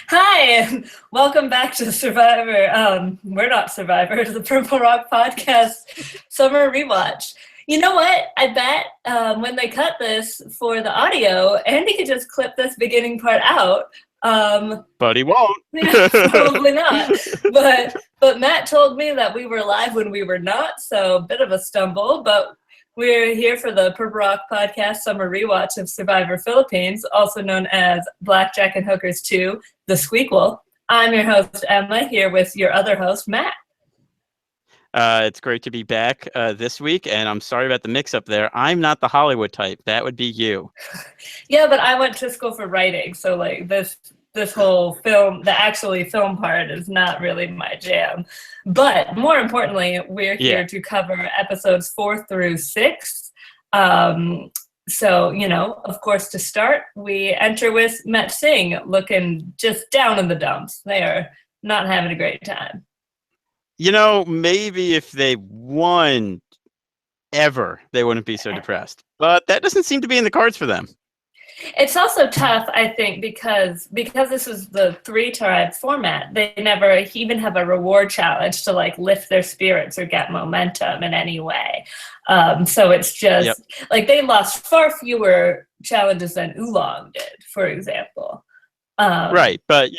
Hi, and welcome back to Survivor. We're not Survivor, the Purple Rock Podcast Summer Rewatch. You know what? I bet when they cut this for the audio, Andy could just clip this beginning part out. But he won't. Yeah, probably not. But Matt told me that we were live when we were not, so a bit of a stumble. But we're here for the Purple Rock Podcast Summer Rewatch of Survivor Philippines, also known as Blackjack and Hookers 2, The Squeakquel. I'm your host, Emma, here with your other host, Matt. It's great to be back this week, and I'm sorry about the mix-up there. I'm not the Hollywood type. That would be you. Yeah, but I went to school for writing, so like this whole film, the actually film part is not really my jam. But more importantly, we're here to cover episodes 4 through 6. So, you know, of course, to start, we enter with Met Singh looking just down in the dumps. They are not having a great time. You know, maybe if they won ever, they wouldn't be so depressed. But that doesn't seem to be in the cards for them. It's also tough, I think, because this is the 3-tribe format. They never even have a reward challenge to like lift their spirits or get momentum in any way. So it's just like they lost far fewer challenges than Oolong did, for example. Right, but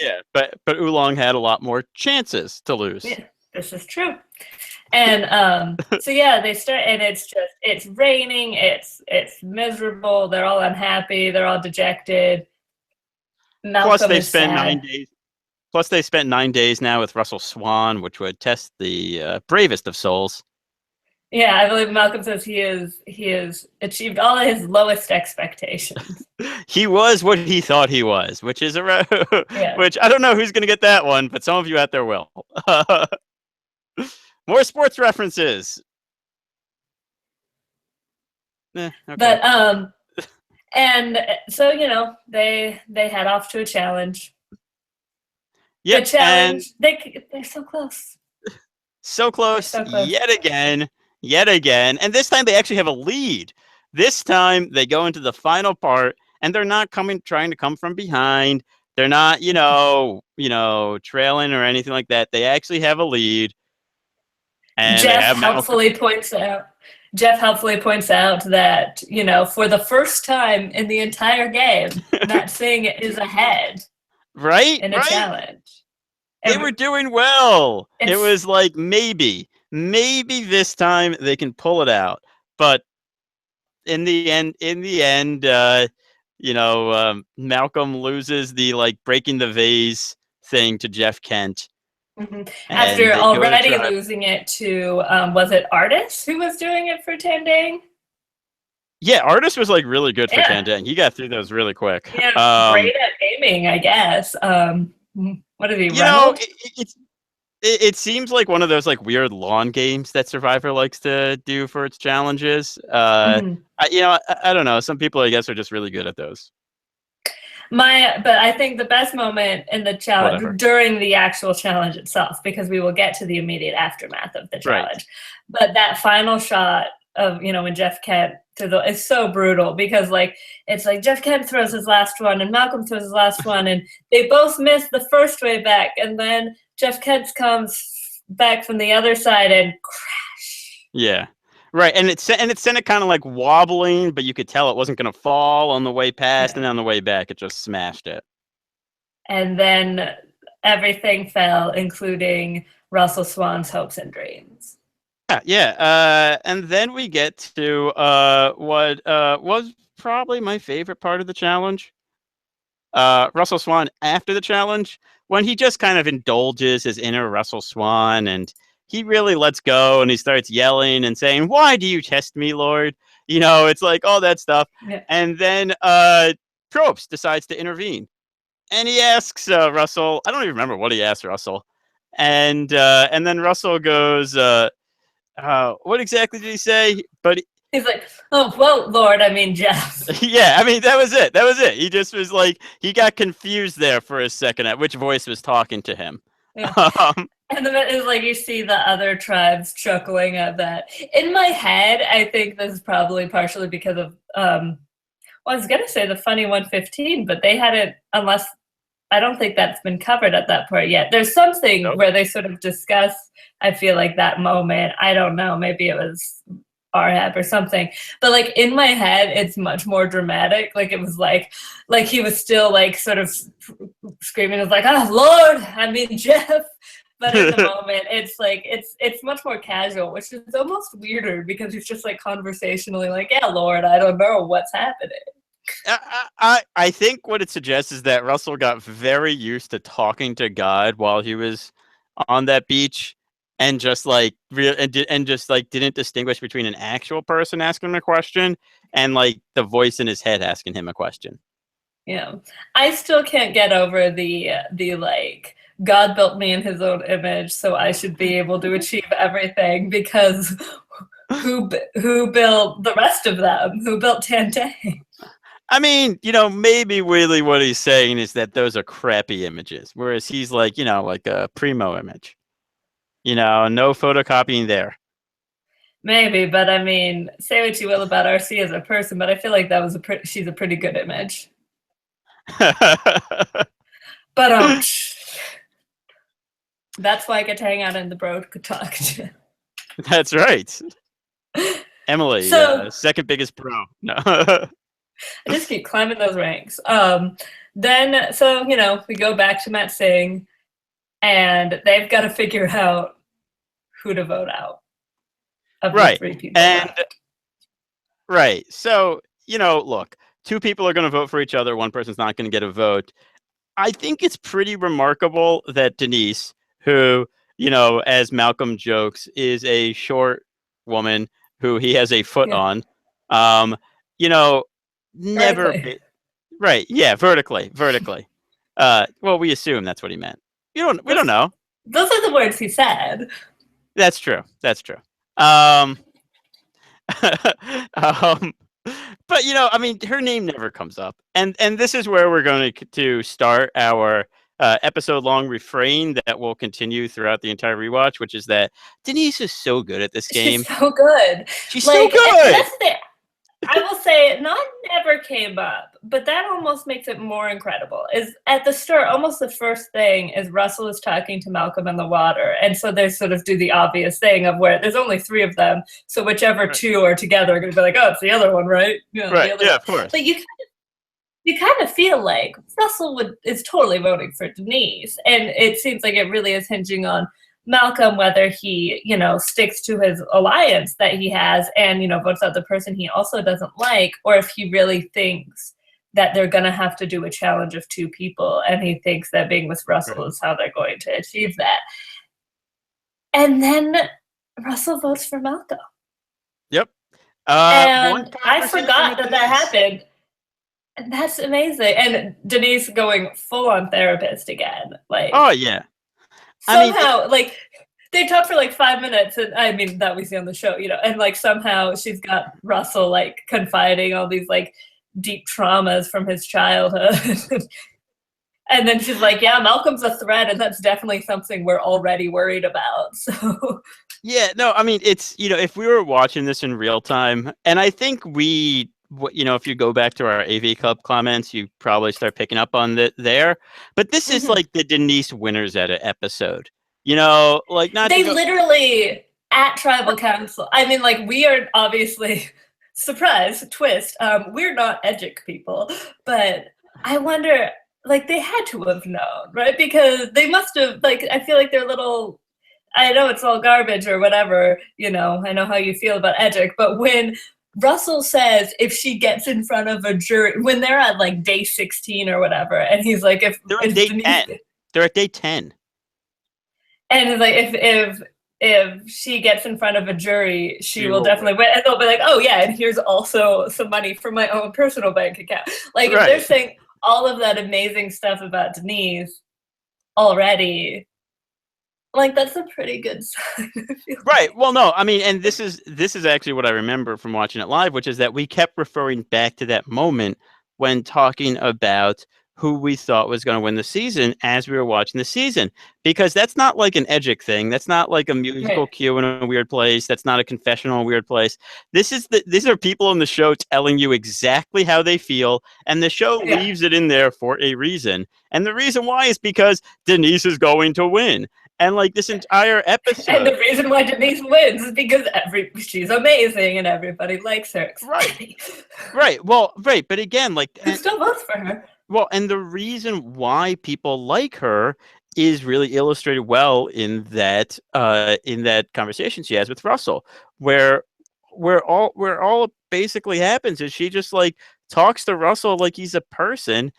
Oolong had a lot more chances to lose. Yeah, this is true. And so yeah, they start, and it's raining, it's miserable, they're all unhappy, they're all dejected. Plus they spent 9 days. Plus they spent 9 days now with Russell Swan, which would test the bravest of souls. Yeah, I believe Malcolm says he has achieved all of his lowest expectations. He was what he thought he was, which is which I don't know who's going to get that one, but some of you out there will. More sports references. Okay. But and so you know they head off to a challenge. Yeah, the challenge. They're so close. So close. Yet again, and this time they actually have a lead. This time they go into the final part, and they're not trying to come from behind. They're not, you know, trailing or anything like that. They actually have a lead. And Jeff helpfully points out that, you know, for the first time in the entire game, Matt Singh is ahead. Right? In a challenge. They were doing well. It was like maybe this time they can pull it out. But in the end, Malcolm loses the like breaking the vase thing to Jeff Kent. Mm-hmm. After already losing it to, was it Artis who was doing it for Tandang? Yeah, Artis was like really good for Tandang. He got through those really quick. Yeah, great at aiming, I guess. What did he? You know, it seems like one of those like weird lawn games that Survivor likes to do for its challenges. I don't know. Some people, I guess, are just really good at those. But I think the best moment in the challenge during the actual challenge itself, because we will get to the immediate aftermath of the challenge. Right. But that final shot of, you know, when Jeff Kent is so brutal, because like it's like Jeff Kent throws his last one and Malcolm throws his last one, and they both miss the first way back, and then Jeff Kent comes back from the other side and crash. Yeah. Right, and it sent it kind of like wobbling, but you could tell it wasn't going to fall on the way past, and on the way back, it just smashed it. And then everything fell, including Russell Swan's hopes and dreams. Yeah. And then we get to what was probably my favorite part of the challenge. Russell Swan after the challenge, when he just kind of indulges his inner Russell Swan, and he really lets go, and he starts yelling and saying, "Why do you test me, Lord?" You know, it's like all that stuff. Yeah. And then Probst decides to intervene. And he asks Russell, I don't even remember what he asked Russell. And then Russell goes, what exactly did he say? But he's like, "Oh, well, Lord, I mean, Jeff." Yeah, I mean, that was it. He just was like, he got confused there for a second at which voice was talking to him. Yeah. And then it's like you see the other tribes chuckling at that. In my head, I think this is probably partially because of, well, I was going to say the funny 115, but they hadn't, unless I don't think that's been covered at that point yet. There's something where they sort of discuss, I feel like, that moment. I don't know, maybe it was RHAB or something. But like in my head, it's much more dramatic. Like it was like he was still like sort of screaming. It's like, oh Lord, I mean Jeff. But in the moment, it's like it's much more casual, which is almost weirder because he's just like conversationally like, yeah, Lord, I don't know what's happening. I think what it suggests is that Russell got very used to talking to God while he was on that beach, and just like didn't distinguish between an actual person asking him a question and like the voice in his head asking him a question. Yeah, I still can't get over the like, God built me in his own image, so I should be able to achieve everything, because who built the rest of them? Who built Tantang? I mean, maybe really what he's saying is that those are crappy images, whereas he's like, like a primo image. No photocopying there. Maybe, but I mean, say what you will about RC as a person, but I feel like that was she's a pretty good image. But that's why I get to hang out in the Bro Talk. That's right. Emily, second biggest pro. No. I just keep climbing those ranks. Then, so, we go back to Matt Singh, and they've got to figure out who to vote out of the 3 people. And right. So, look, 2 people are going to vote for each other. One person's not going to get a vote. I think it's pretty remarkable that Denise, who, as Malcolm jokes, is a short woman who he has a foot on, never. Right. Yeah. Vertically. Well, we assume that's what he meant. We don't know. Those are the words he said. That's true. But I mean, her name never comes up, and this is where we're going to start our episode-long refrain that will continue throughout the entire rewatch, which is that Denise is so good at this game. She's so good. She's so good. I will say, not never came up, but that almost makes it more incredible. Is at the start, almost the first thing is Russell is talking to Malcolm in the water, and so they sort of do the obvious thing of where there's only 3 of them, so whichever 2 are together are going to be like, oh, it's the other one, right? Right. Yeah, of course. But you kind of feel like Russell is totally voting for Denise, and it seems like it really is hinging on Malcolm, whether he, sticks to his alliance that he has and, votes out the person he also doesn't like, or if he really thinks that they're going to have to do a challenge of 2 people, and he thinks that being with Russell is how they're going to achieve that. And then Russell votes for Malcolm. Yep. And I forgot that happened. And that's amazing. And Denise going full on therapist again. Like, oh, yeah. Somehow, they talk for 5 minutes, and I mean that we see on the show, and somehow she's got Russell confiding all these deep traumas from his childhood, and then she's like, "Yeah, Malcolm's a threat, and that's definitely something we're already worried about." So, yeah, no, I mean it's if we were watching this in real time, and I think if you go back to our AV Club comments, you probably start picking up on that there. But this is like the Denise Winners Edit episode. Not they literally at Tribal Council. I mean, we are obviously surprise twist. We're not Edgic people, but I wonder, they had to have known, right? Because they must have. I feel like they're little. I know it's all garbage or whatever. I know how you feel about Edgic, but when Russell says if she gets in front of a jury when they're at day 16 or whatever, and he's like, if they're at day 10, they're at day 10, and it's like if she gets in front of a jury, she will definitely win, and they'll be like, oh yeah, and here's also some money from my own personal bank account. If they're saying all of that amazing stuff about Denise already. That's a pretty good sign. Right. Well, no, I mean, and this is actually what I remember from watching it live, which is that we kept referring back to that moment when talking about who we thought was going to win the season as we were watching the season, because that's not like an Edgic thing. That's not like a musical cue in a weird place. That's not a confessional in a weird place. These are people on the show telling you exactly how they feel, and the show leaves it in there for a reason. And the reason why is because Denise is going to win. And like this entire episode, and the reason why Denise wins is because she's amazing and everybody likes her. Right. Well, right. But again, like who still votes for her? Well, and the reason why people like her is really illustrated well in that conversation she has with Russell, where all basically happens is she just like talks to Russell like he's a person.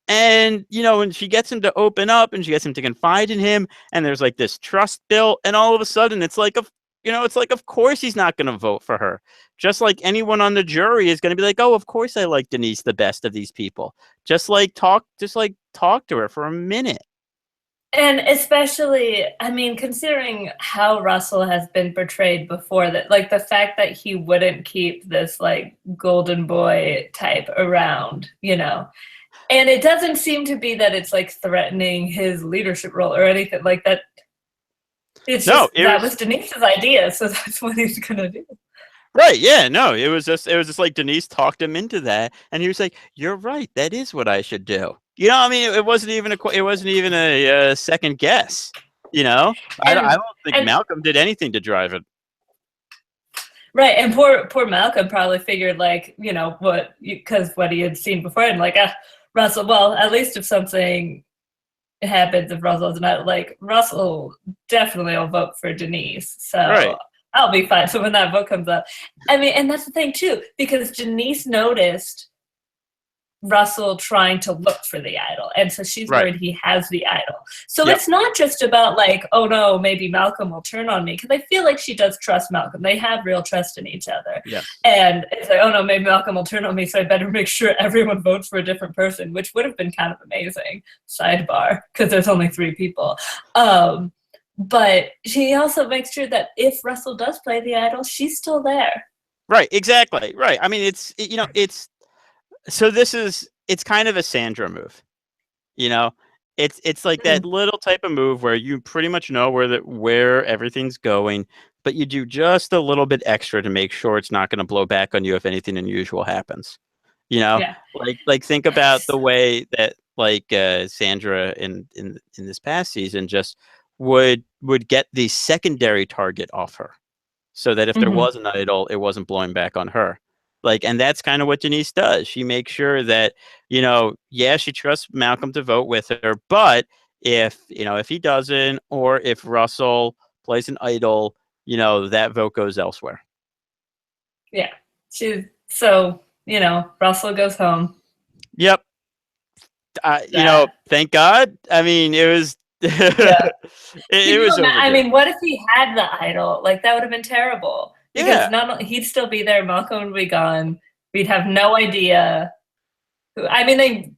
And, and she gets him to open up and she gets him to confide in him. And there's like this trust built. And all of a sudden it's like, of course he's not going to vote for her. Just like anyone on the jury is going to be like, oh, of course I like Denise the best of these people. Just talk to her for a minute. And especially, I mean, considering how Russell has been portrayed before, that like the fact that he wouldn't keep this like golden boy type around, and it doesn't seem to be that it's like threatening his leadership role or anything like that. It's just that was Denise's idea, so that's what he's gonna do. Right? Yeah. No, it was just like Denise talked him into that, and he was like, "You're right. That is what I should do." I mean, it wasn't even a second guess. I don't think Malcolm did anything to drive it. Right, and poor Malcolm probably figured like because what he had seen before, and like Russell. Well, at least if something happens, if Russell's not like Russell, definitely will vote for Denise. So. Right. I'll be fine. So when that vote comes up, I mean, and that's the thing too, because Denise noticed Russell trying to look for the idol, and so she's worried he has the idol. So it's not just about like, oh no, maybe Malcolm will turn on me, because I feel like she does trust Malcolm. They have real trust in each other. Yeah. And it's like, oh no, maybe Malcolm will turn on me, so I better make sure everyone votes for a different person, which would have been kind of amazing. Sidebar, because there's only 3 people. But she also makes sure that if Russell does play the idol, she's still there. Right, exactly. Right. I mean, it's kind of a Sandra move. It's like that little type of move where you pretty much know where everything's going, but you do just a little bit extra to make sure it's not going to blow back on you if anything unusual happens. Like think about the way that like Sandra in this past season just would get the secondary target off her, so that if there was an idol, it wasn't blowing back on her. Like, and that's kind of what Denise does. She makes sure that, she trusts Malcolm to vote with her, but if he doesn't, or if Russell plays an idol, that vote goes elsewhere. Yeah. Russell goes home. Yep. Thank God. I mean, it was it was overdue. I mean, what if he had the idol? Like, that would have been terrible. Because he'd still be there, Malcolm would be gone. We'd have no idea. I mean,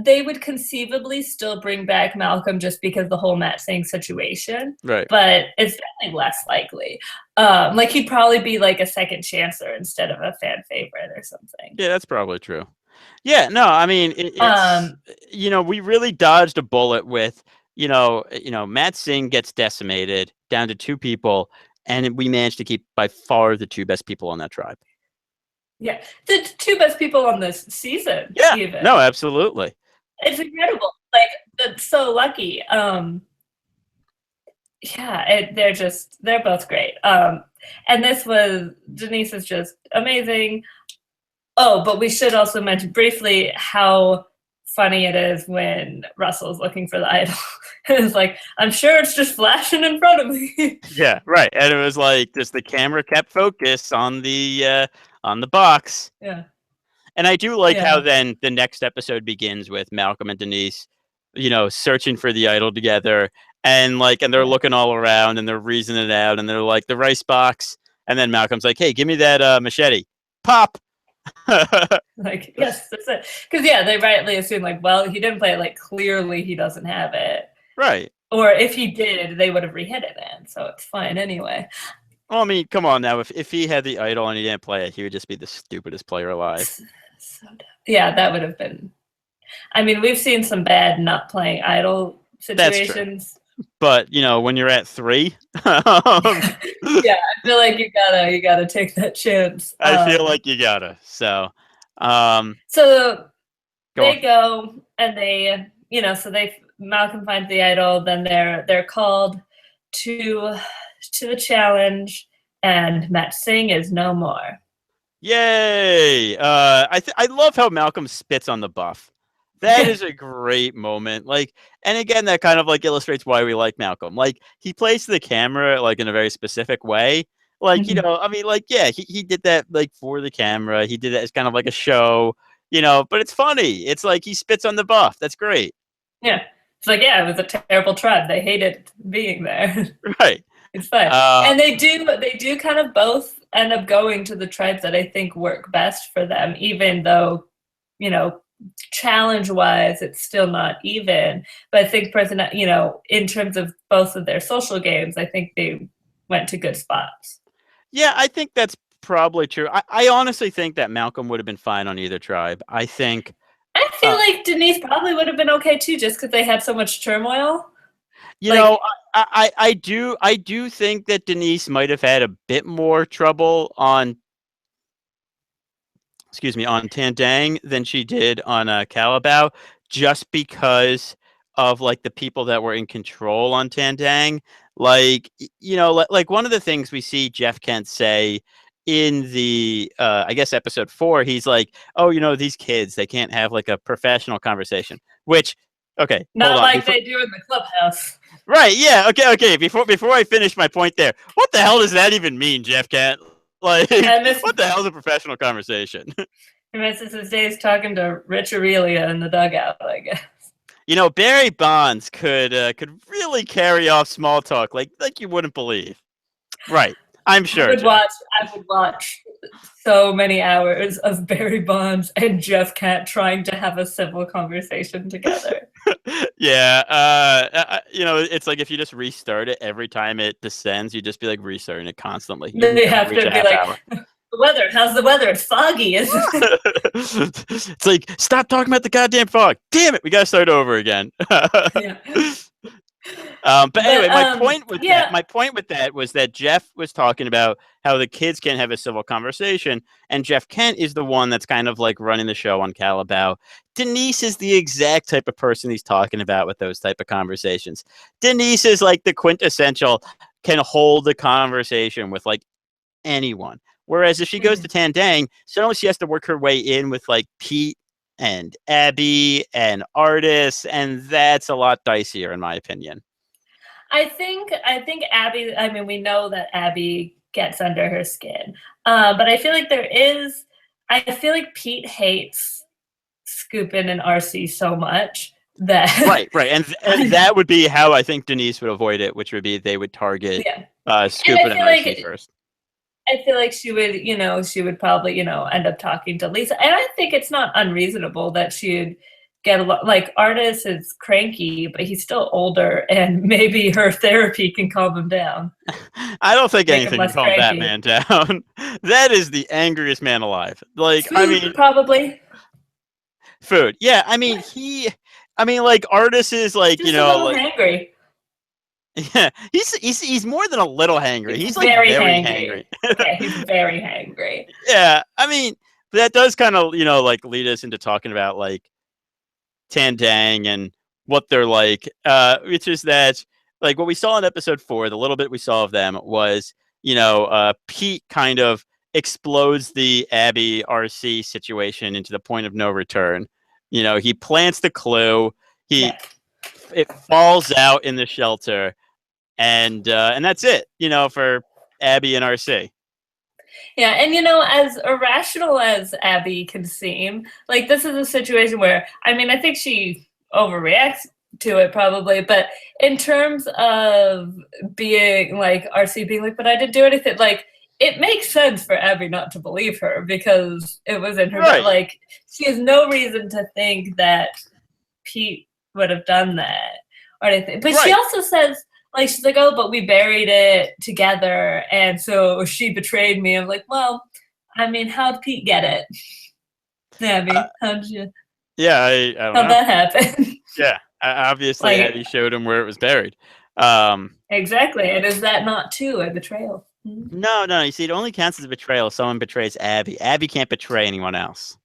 they would conceivably still bring back Malcolm just because the whole Matt Singh situation. Right. But it's definitely less likely. Like, he'd probably be like a second chancer instead of a fan favorite or something. Yeah, that's probably true. Yeah, no, I mean, we really dodged a bullet with, Matt Singh gets decimated down to 2 people, and we managed to keep by far the 2 best people on that tribe. Yeah, the 2 best people on this season. Yeah, even. No, absolutely. It's incredible. Like, that's so lucky. They're both great. And Denise is just amazing. Oh, but we should also mention briefly how funny it is when Russell's looking for the idol. It's like, I'm sure it's just flashing in front of me. Yeah, right. And it was like just the camera kept focus on the box. Yeah. And I do like how then the next episode begins with Malcolm and Denise, searching for the idol together, and they're looking all around and they're reasoning it out, and they're like, the rice box, and then Malcolm's like, hey, give me that machete. Pop. Like, yes, that's it. Because they rightly assume like, well, he didn't play it, like clearly he doesn't have it. Right. Or if he did, they would have re-hit it in, so it's fine anyway. Well, I mean, come on now. If he had the idol and he didn't play it, he would just be the stupidest player alive. So dumb. Yeah, that would have been. I mean, we've seen some bad not playing idol situations. But when you're at 3, yeah, I feel like you gotta take that chance. I feel like you gotta. So they go and they, so Malcolm finds the idol. Then they're called to the challenge, and Matt Singh is no more. Yay! I love how Malcolm spits on the buff. That is a great moment. Like, and again, that kind of like illustrates why we like Malcolm. Like, he plays the camera like in a very specific way. Like, I mean, like, yeah, he did that like for the camera. He did it as kind of like a show, but it's funny. It's like he spits on the buff. That's great. Yeah. It's like, yeah, it was a terrible tribe. They hated being there. Right. It's fine. And they do kind of both end up going to the tribes that I think work best for them, even though, challenge-wise, it's still not even. But I think, in terms of both of their social games, I think they went to good spots. Yeah, I think that's probably true. I honestly think that Malcolm would have been fine on either tribe. I feel like Denise probably would have been okay too, just because they had so much turmoil. I do think that Denise might have had a bit more trouble on Tandang than she did on Calabao, just because of like the people that were in control on Tandang. Like, like one of the things we see Jeff Kent say in the I guess episode 4, he's like, oh, these kids, they can't have like a professional conversation, which okay, not like they do in the clubhouse. Right, yeah, okay. Before I finish my point there, what the hell does that even mean, Jeff Kent? Like, what the hell is a professional conversation? He misses his days talking to Rich Aurelia in the dugout, I guess. Barry Bonds could really carry off small talk like you wouldn't believe. Right, I'm sure. I would watch so many hours of Barry Bonds and Jeff Kent trying to have a civil conversation together. Yeah, it's like if you just restart it every time it descends, you just be like restarting it constantly. They have to be like, the weather, how's the weather? It's foggy, isn't it? It's like, stop talking about the goddamn fog. Damn it, we gotta start over again. Yeah. But anyway, my point with that was that Jeff was talking about how the kids can't have a civil conversation, and Jeff Kent is the one that's kind of like running the show on Calabao. Denise is the exact type of person he's talking about with those type of conversations. Denise is like the quintessential can hold a conversation with like anyone. Whereas if she goes to Tandang, suddenly she has to work her way in with like Pete and Abby and Artis, and that's a lot dicier in my opinion. I think Abby, I mean, we know that Abby gets under her skin. But I feel like Pete hates Scoopin and RC so much that right. And that would be how I think Denise would avoid it, which would be they would target Scoopin and RC first. I feel like she would probably, end up talking to Lisa. And I think it's not unreasonable that she'd get a lot, like, Artis is cranky, but he's still older, and maybe her therapy can calm him down. I don't think anything can calm that man down. That is the angriest man alive. Like, food, probably. Food. Yeah, like, Artis is like, just a little angry. Yeah, he's more than a little hangry. He's like very hangry. Yeah, he's very hangry. Yeah, that does kind of like lead us into talking about like Tandang and what they're like, which is that like what we saw in episode 4, the little bit we saw of them was Pete kind of explodes the Abby RC situation into the point of no return. He plants the clue. It falls out in the shelter, and that's it, for Abby and RC. Yeah, and as irrational as Abby can seem, like, this is a situation where, I think she overreacts to it probably, but in terms of being like RC being like, but I didn't do anything, like, it makes sense for Abby not to believe her because it was in her, right. But like, she has no reason to think that Pete would have done that or anything. But she also says, like, she's like, oh, but we buried it together, and so she betrayed me. I'm like, well, how'd Pete get it? Abby, how'd you? Yeah, I don't How'd know. that happen? Yeah, obviously Like, Eddie showed him where it was buried. exactly. And is that not too a betrayal? No. You see, it only counts as a betrayal if someone betrays Abby. Abby can't betray anyone else.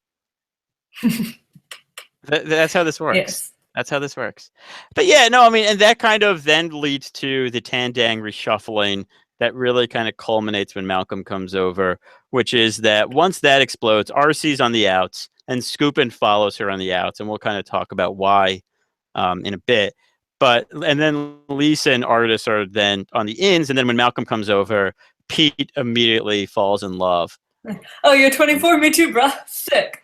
That's how this works. Yes. That's how this works. But yeah, no, I mean, and that kind of then leads to the Tandang reshuffling that really kind of culminates when Malcolm comes over, which is that once that explodes, RC's on the outs and Scoopin follows her on the outs, and we'll kind of talk about why in a bit. And then Lisa and Artis are then on the ins, and then when Malcolm comes over, Pete immediately falls in love. Oh, you're 24, me too, bro. Sick.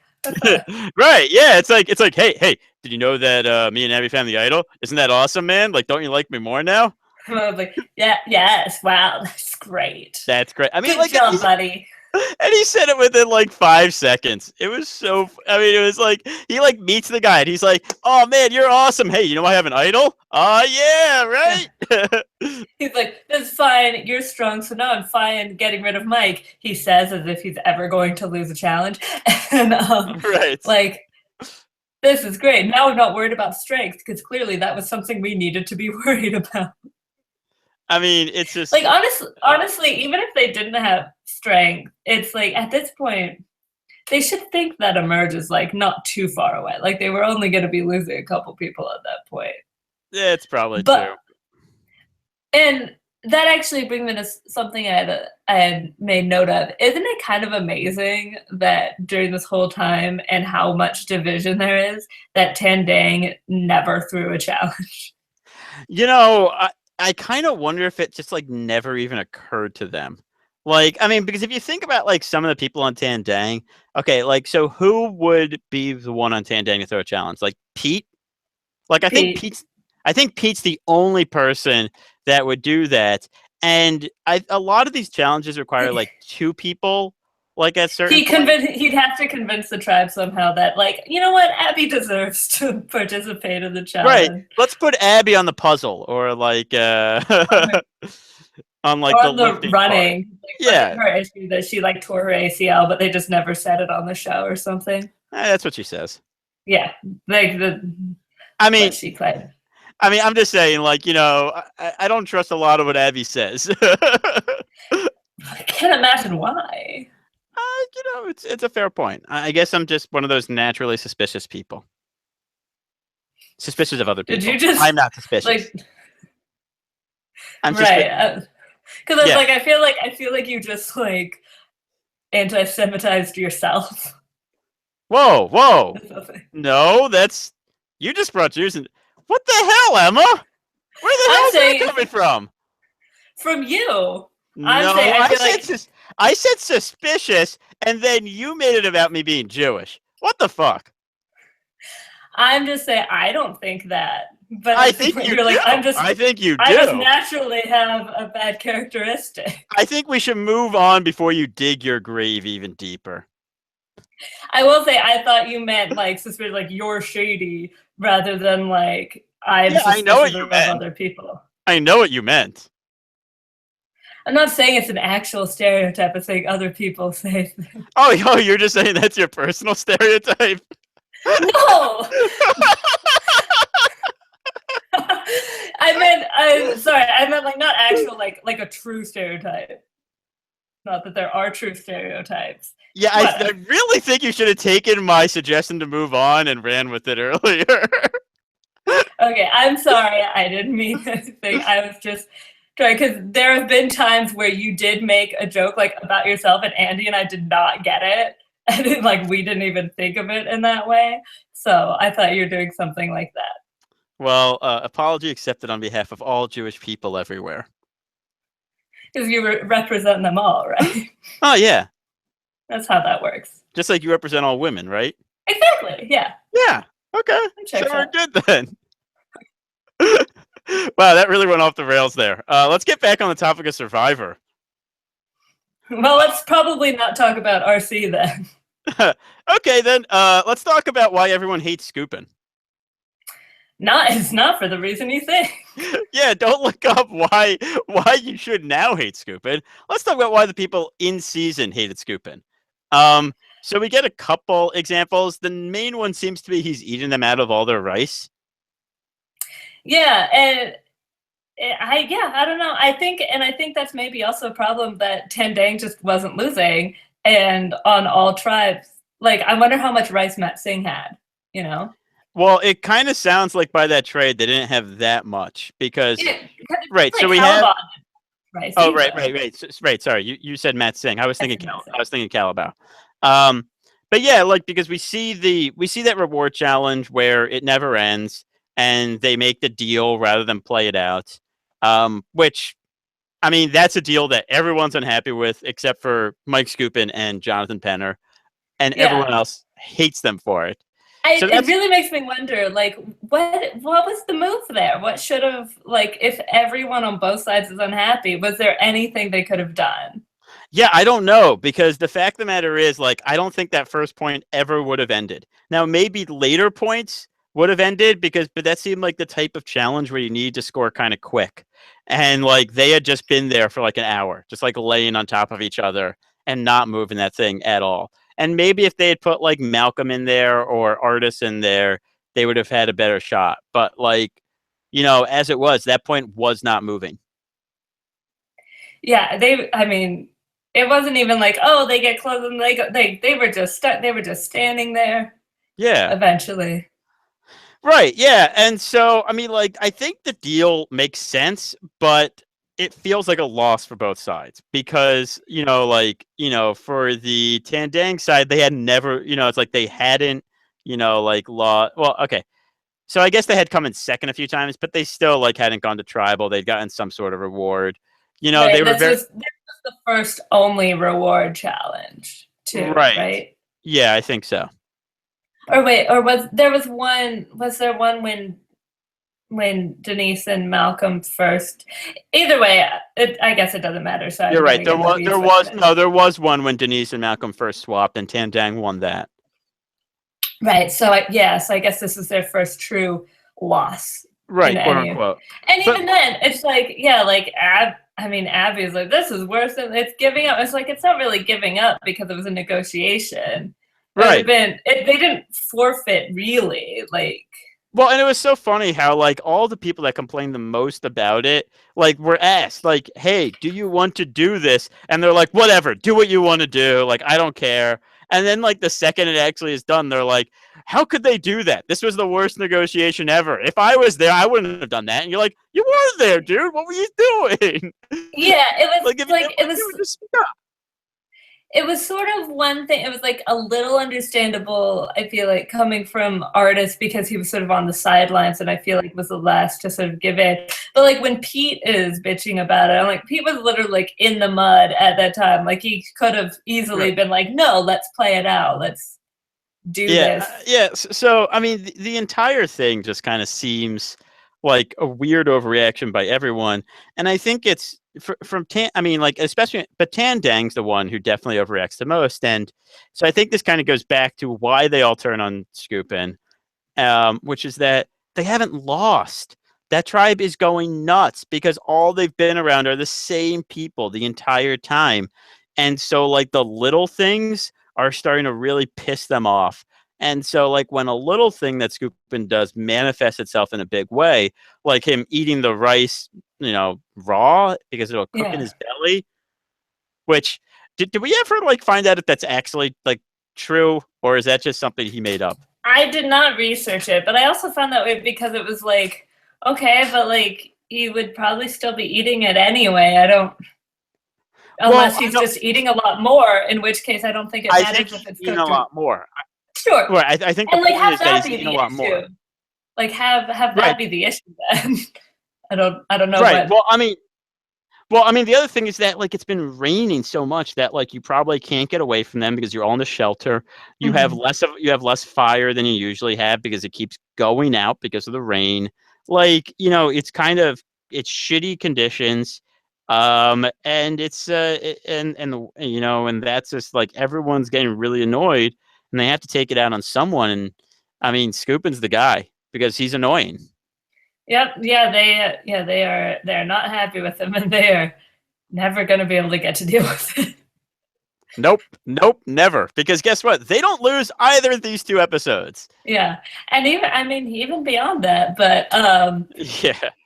Right, yeah, it's like, hey, did you know that me and Abby found the idol? Isn't that awesome, man? Like, don't you like me more now? I was like, yes, wow, that's great. That's great. I mean, Good like, job, buddy. And he said it within like 5 seconds. It was so. I mean, it was like he like meets the guy and he's like, "Oh man, you're awesome. Hey, you know I have an idol? Yeah, right." He's like, "That's fine. You're strong, so now I'm fine getting rid of Mike." He says as if he's ever going to lose a challenge, and right, like, this is great. Now I'm not worried about strength because clearly that was something we needed to be worried about. I mean, it's just like honestly, even if they didn't have strength, it's like at this point, they should think that Emerge is like not too far away. Like they were only going to be losing a couple people at that point. Yeah, it's probably true. And that actually brings me to something I had made note of. Isn't it kind of amazing that during this whole time and how much division there is, that Tandang never threw a challenge? You know, I kind of wonder if it just like never even occurred to them. Like, I mean, because if you think about like some of the people on Tandang, okay, like so who would be the one on Tandang to throw a challenge? Like Pete? Like I think Pete's the only person that would do that. And a lot of these challenges require like 2 people. Like at certain he'd have to convince the tribe somehow that like, you know what, Abby deserves to participate in the challenge. Right. Let's put Abby on the puzzle or like on like or the running. Like, yeah. Her issue that she like tore her ACL, but they just never said it on the show or something. That's what she says. Yeah. Like I mean she played. I mean, I'm just saying, like, you know, I don't trust a lot of what Abby says. I can't imagine why. You know, it's a fair point. I guess I'm just one of those naturally suspicious people. Suspicious of other people. Did you just? I'm not suspicious. Like, I'm right. Because I was like, I feel like you just like anti-Semitized yourself. Whoa! No, that's you just brought yours in. What the hell, Emma? Where the hell is that coming from? From you. I said suspicious, and then you made it about me being Jewish. What the fuck? I'm just saying I don't think that. But I think you do. I think you do. I just naturally have a bad characteristic. I think we should move on before you dig your grave even deeper. I will say I thought you meant like suspicious, like you're shady, rather than like I'm suspicious of other people. I know what you meant. I'm not saying it's an actual stereotype. I'm saying other people say things. Oh, you're just saying that's your personal stereotype? No! I meant like not actual, like a true stereotype. Not that there are true stereotypes. Yeah, I really think you should have taken my suggestion to move on and ran with it earlier. Okay, I'm sorry. I didn't mean anything. I was just trying, because there have been times where you did make a joke like about yourself, and Andy and I did not get it. And like we didn't even think of it in that way. So I thought you were doing something like that. Well, apology accepted on behalf of all Jewish people everywhere. Because you represent them all, right? Oh, yeah. That's how that works. Just like you represent all women, right? Exactly, yeah. Yeah, okay. So we're good then. Wow, that really went off the rails there. Let's get back on the topic of Survivor. Well, let's probably not talk about RC then. Okay, then let's talk about why everyone hates Scoopin'. It's not for the reason you think. Yeah, don't look up why you should now hate Scoopin'. Let's talk about why the people in season hated Scoopin'. So we get a couple examples. The main one seems to be he's eating them out of all their rice. Yeah, and I don't know. I think that's maybe also a problem that Tandang just wasn't losing, and on all tribes. Like, I wonder how much rice Mat Singh had. You know. Well, it kind of sounds like by that trade they didn't have that much because, right? Like So we have. rice. Oh, right. Sorry, you said Mat Singh. I was thinking Calabao. But yeah, like because we see that reward challenge where it never ends, and they make the deal rather than play it out. Which, I mean, that's a deal that everyone's unhappy with except for Mike Skupin and Jonathan Penner, and everyone else hates them for it. It really makes me wonder, like, what was the move there? What should have, like, if everyone on both sides is unhappy, was there anything they could have done? Yeah, I don't know, because the fact of the matter is, like, I don't think that first point ever would have ended. Now, maybe later points would have ended but that seemed like the type of challenge where you need to score kind of quick. And like they had just been there for like an hour, just like laying on top of each other and not moving that thing at all. And maybe if they had put like Malcolm in there or Artis in there, they would have had a better shot. But like, as it was, that point was not moving. Yeah, I mean, it wasn't even like, oh, they get close and they were just stuck. They were just standing there. Yeah. Eventually. Right. Yeah. And so, I mean, like, I think the deal makes sense, but it feels like a loss for both sides because, for the Tandang side, they had never, it's like they hadn't, lost. Well, okay. So I guess they had come in second a few times, but they still like hadn't gone to tribal. They'd gotten some sort of reward. Right, they were this was the first only reward challenge too, right? Yeah, I think so. Or wait, or was there one when Denise and Malcolm first? Either way, I guess it doesn't matter. So you're right. There was one when Denise and Malcolm first swapped, and Tandang won that. Right. So I guess this is their first true loss. Right, quote unquote. And even then, it's like, yeah, like Abby's like, this is worse than it's giving up. It's like it's not really giving up because it was a negotiation. Right. They didn't forfeit really, like. Well, and it was so funny how like all the people that complained the most about it, like were asked, like, "Hey, do you want to do this?" And they're like, "Whatever, do what you want to do. Like, I don't care." And then like the second it actually is done, they're like, "How could they do that? This was the worst negotiation ever. If I was there, I wouldn't have done that." And you're like, "You were there, dude. What were you doing?" Yeah, it was like it was. Just it was sort of one thing. It was like a little understandable, I feel like, coming from Artis because he was sort of on the sidelines and I feel like was the last to sort of give in. But like when Pete is bitching about it, I'm like, Pete was literally like in the mud at that time. Like he could have easily been like, no, let's play it out. Let's do this. Yeah. So, I mean, the entire thing just kind of seems like a weird overreaction by everyone. And I think it's from especially, but Tandang's the one who definitely overreacts the most. And so I think this kind of goes back to why they all turn on Skupin, which is that they haven't lost. That tribe is going nuts because all they've been around are the same people the entire time. And so like the little things are starting to really piss them off. And so, like, when a little thing that Skupin does manifests itself in a big way, like him eating the rice, raw because it'll cook in his belly, which, did we ever, like, find out if that's actually, like, true, or is that just something he made up? I did not research it, but I also found that way because it was like, okay, but, like, he would probably still be eating it anyway. Unless he's just eating a lot more, in which case I don't think it matters if it's eating a lot more. Sure. Right. I think the point is that he's eating a lot more. Like have that be the issue then. I don't know. Right. Well, I mean, the other thing is that like it's been raining so much that like you probably can't get away from them because you're all in the shelter. You have less fire than you usually have because it keeps going out because of the rain. Like, it's it's shitty conditions. And it's and that's just like everyone's getting really annoyed. And they have to take it out on someone. And I mean, Skupin's the guy because he's annoying. Yep. Yeah. They're not happy with him and they are never going to be able to get to deal with it. Nope, never. Because guess what? They don't lose either of these 2 episodes. Yeah, and even beyond that, but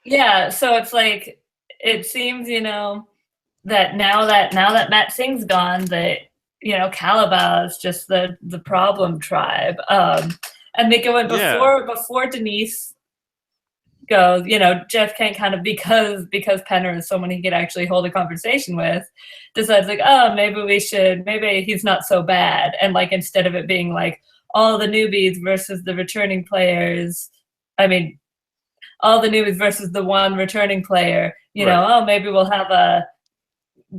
yeah. So it's like it seems, that now that Matt Singh's gone, that Calabao is just the problem tribe. And they go in before Denise goes, Jeff Kent kind of because Penner is someone he could actually hold a conversation with, decides like, oh, maybe he's not so bad. And like, instead of it being like all the newbies versus the returning players, all the newbies versus the one returning player, maybe we'll have a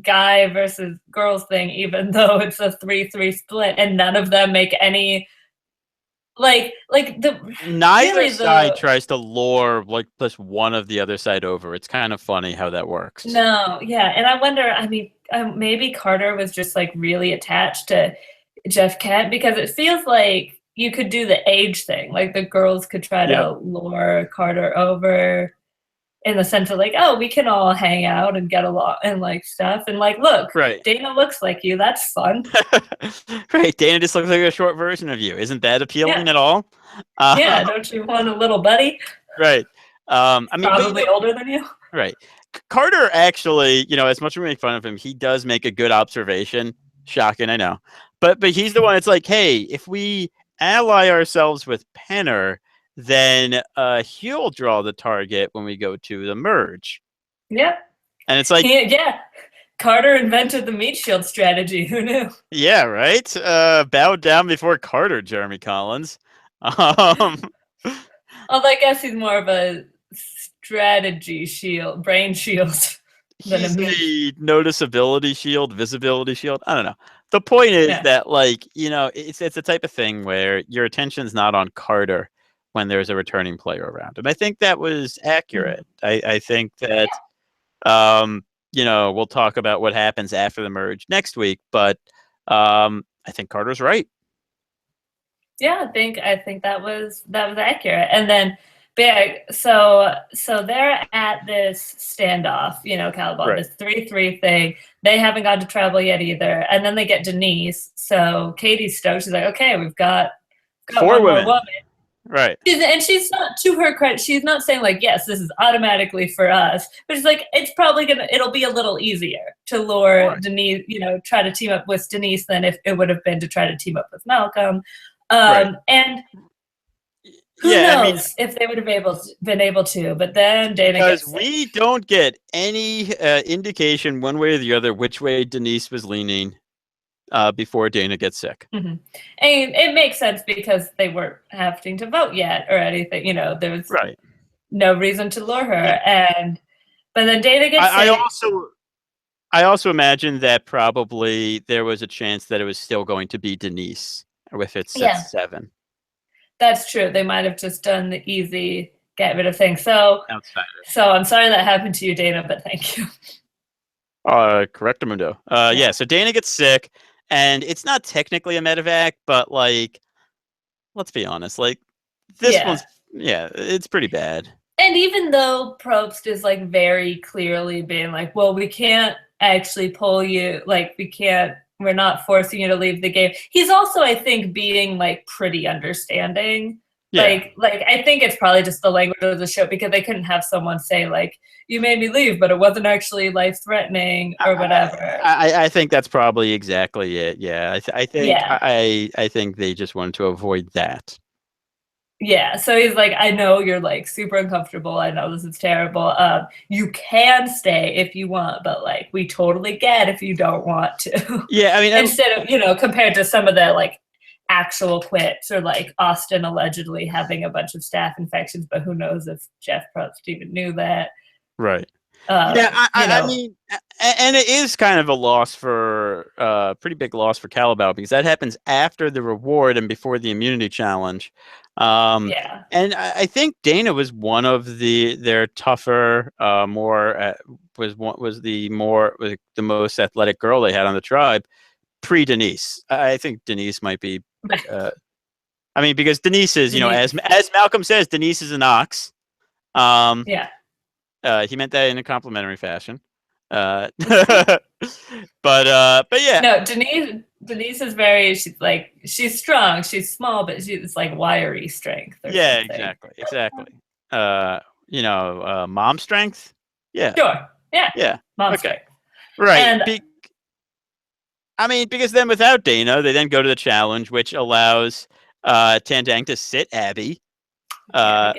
guy versus girls thing, even though it's a 3-3 split and none of them make any neither side tries to lure like plus one of the other side over. It's kind of funny how that works. No, yeah, and I wonder. Maybe Carter was just like really attached to Jeff Kent, because it feels like you could do the age thing. Like the girls could try to lure Carter over in the sense of like, oh, we can all hang out and get along and like stuff. And like, look, Dana looks like you. That's fun. Right. Dana just looks like a short version of you. Isn't that appealing at all? Yeah. Don't you want a little buddy? Right. Probably older than you. Right. Carter actually, as much as we make fun of him, he does make a good observation. Shocking, I know. But he's the one that's like, hey, if we ally ourselves with Penner, then he'll draw the target when we go to the merge. Yeah. And it's like... Carter invented the meat shield strategy. Who knew? Yeah, right? Bow down before Carter, Jeremy Collins. Although I guess he's more of a strategy shield, brain shield. He's a noticeability shield, visibility shield. I don't know. The point is that, like, it's the type of thing where your attention's not on Carter when there's a returning player around. And I think that was accurate. I think that, we'll talk about what happens after the merge next week, but I think Carter's right. Yeah, I think that was accurate. And then so they're at this standoff, Calabao, this 3-3 thing. They haven't got to travel yet either. And then they get Denise. So Katie's stoked. She's like, okay, we've got 4 women. Right. And she's not, to her credit, she's not saying like, yes, this is automatically for us. But she's like, it'll be a little easier to lure Denise, try to team up with Denise than if it would have been to try to team up with Malcolm. And who knows if they would have been able to, but then Dana gets sick. We don't get any indication one way or the other which way Denise was leaning before Dana gets sick. Mm-hmm. And it makes sense because they weren't having to vote yet or anything. There was no reason to lure her. But then Dana gets sick. I also imagine that probably there was a chance that it was still going to be Denise with its 7. That's true. They might have just done the easy get rid of thing. So I'm sorry that happened to you, Dana, but thank you. Correctamundo. So Dana gets sick, and it's not technically a medevac, but like, let's be honest, like this one's it's pretty bad. And even though Probst is like very clearly being like, well, we can't actually pull you, like we're not forcing you to leave the game. He's also, I think, being like pretty understanding. Yeah. Like I think it's probably just the language of the show, because they couldn't have someone say like, you made me leave, but it wasn't actually life threatening or whatever. I think that's probably exactly it. Yeah. I think they just wanted to avoid that. Yeah, so he's like, I know you're like super uncomfortable. I know this is terrible. You can stay if you want, but like we totally get if you don't want to. Yeah, I mean, instead of compared to some of the like actual quits, or like Austin allegedly having a bunch of staph infections, but who knows if Jeff Probst even knew that. Right. I mean, and it is kind of a loss for pretty big loss for Calabao, because that happens after the reward and before the immunity challenge. And I think Dana was one of their tougher, was the most athletic girl they had on the tribe pre Denise. I think Denise might be. I mean, because Denise is, as Malcolm says, Denise is an ox. Yeah. He meant that in a complimentary fashion. But yeah. No, Denise is she's strong, she's small, but she's like wiry strength or Yeah, something. exactly. Mom strength. Yeah. Sure. Yeah. Yeah. Mom Okay. strength. Right. And because then without Dana, they then go to the challenge, which allows Tandang to sit Abby,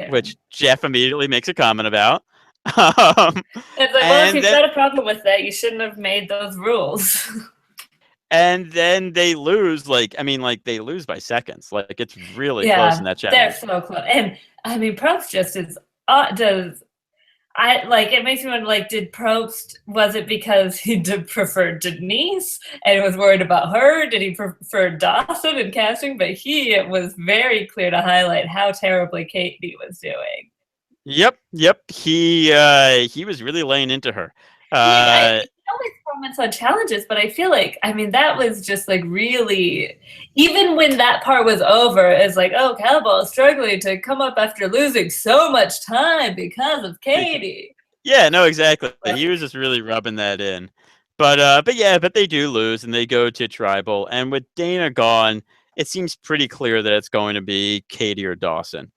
which Jeff immediately makes a comment about. It's like, well, if you've got a problem with that, you shouldn't have made those rules. And then they lose, they lose by seconds. Like, it's really close in that challenge. They're so close. And I mean, Probst just is it makes me wonder, did Probst, was it because he preferred Denise and was worried about her? Did he prefer Dawson in casting? But he was very clear to highlight how terribly Katie was doing. Yep. He was really laying into her. I always comments on challenges, but I feel like, that was just really, even when that part was over, it's like, oh, Cowbell is struggling to come up after losing so much time because of Katie. Yeah, no, exactly. He was just really rubbing that in. But they do lose and they go to tribal. And with Dana gone, it seems pretty clear that it's going to be Katie or Dawson.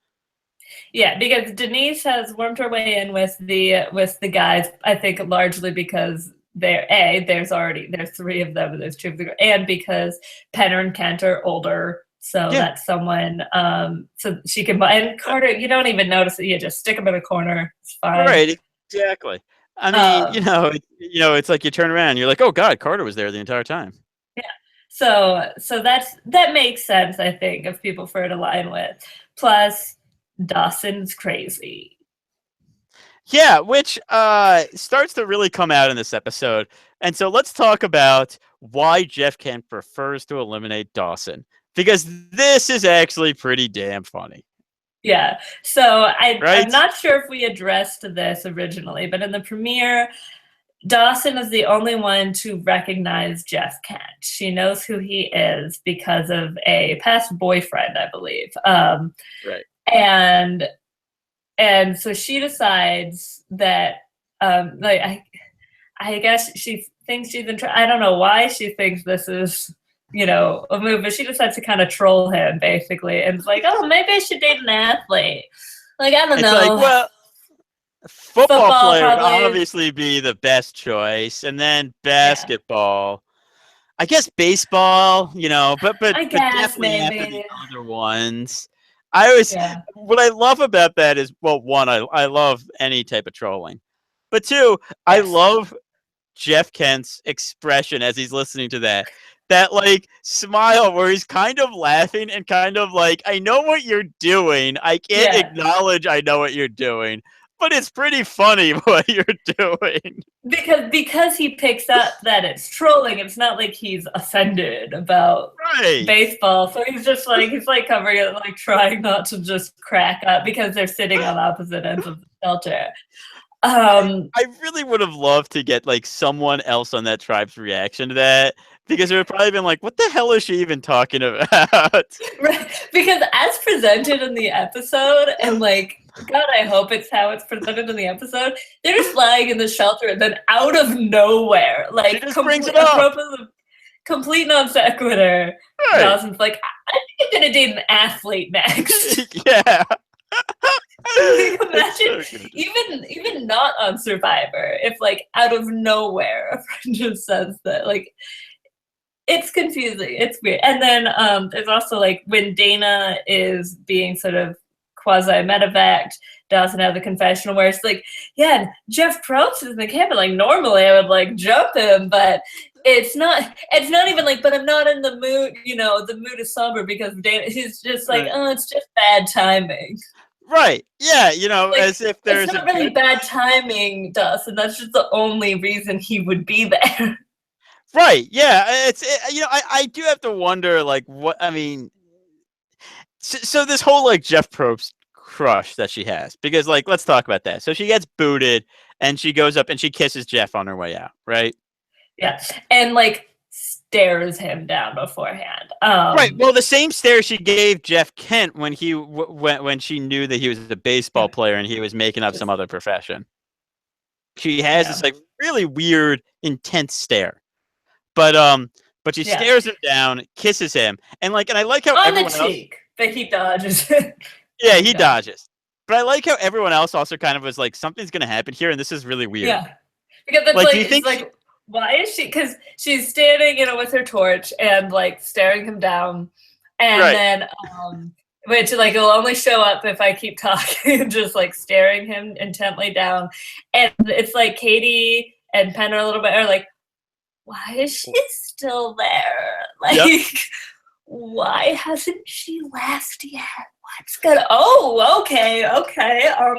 Yeah, because Denise has wormed her way in with the guys, I think largely because there's three of them and there's two of them, and because Penner and Kent are older, so that's someone so she can, and Carter, you don't even notice it, you just stick them in a corner, it's fine. Right, exactly. It's like you turn around and you're like, oh God, Carter was there the entire time. Yeah. So that makes sense, I think, of people for her to line with. Plus Dawson's crazy. Yeah, which starts to really come out in this episode. And so let's talk about why Jeff Kent prefers to eliminate Dawson. Because this is actually pretty damn funny. Yeah. So I'm not sure if we addressed this originally, but in the premiere, Dawson is the only one to recognize Jeff Kent. She knows who he is because of a past boyfriend, I believe. Right. And so she decides that, I guess she thinks she's I don't know why she thinks this is, a move, but she decides to kind of troll him, basically. And it's like, oh, maybe I should date an athlete. Like, I don't know. It's like, well, football player would obviously be the best choice. And then basketball. Yeah. I guess baseball, but I guess definitely maybe. After the other ones. What I love about that is, well, one, I love any type of trolling, but two, I love Jeff Kent's expression as he's listening to that smile where he's kind of laughing and kind of like, I know what you're doing. I can't acknowledge I know what you're doing, but it's pretty funny what you're doing. Because he picks up that it's trolling. It's not like he's offended about baseball. So he's just he's covering it, trying not to just crack up because they're sitting on opposite ends of the shelter. I really would have loved to get someone else on that tribe's reaction to that, because it would probably been like, what the hell is she even talking about? Right. Because as presented in the episode, and God, I hope it's how it's presented in the episode, they're just lying in the shelter, and then out of nowhere, she just brings it up. Complete non sequitur. Right. Dawson's like, I think I'm gonna date an athlete next. Yeah. Imagine, even not on Survivor, if out of nowhere a friend just says that, it's confusing, it's weird. And then there's also when Dana is being sort of quasi medevaced, Dawson have the confessional where it's yeah, Jeff Probst is in the camp, and normally I would jump him, but it's not even but I'm not in the mood, the mood is somber because Dana, he's just oh, it's just bad timing. Right. Yeah. As if there's it's not really bad timing, Dawson. That's just the only reason he would be there. Right. Yeah. I do have to wonder, what, so this whole, Jeff Probst crush that she has, because, let's talk about that. So she gets booted and she goes up and she kisses Jeff on her way out. Right. Yeah. And, stares him down beforehand. Right. Well, the same stare she gave Jeff Kent when when she knew that he was a baseball player and he was making up some other profession. She has this really weird, intense stare. But she stares him down, kisses him, and I like how on everyone the cheek, but he dodges. Yeah, he dodges. But I like how everyone else also kind of was like, something's gonna happen here, and this is really weird. Yeah, because it's do you think why is she? Because she's standing, with her torch and staring him down, and then which it'll only show up if I keep talking, just staring him intently down, and it's Katie and Penn are a little bit are like, why is she still there? Why hasn't she left yet? What's gonna? Oh, okay.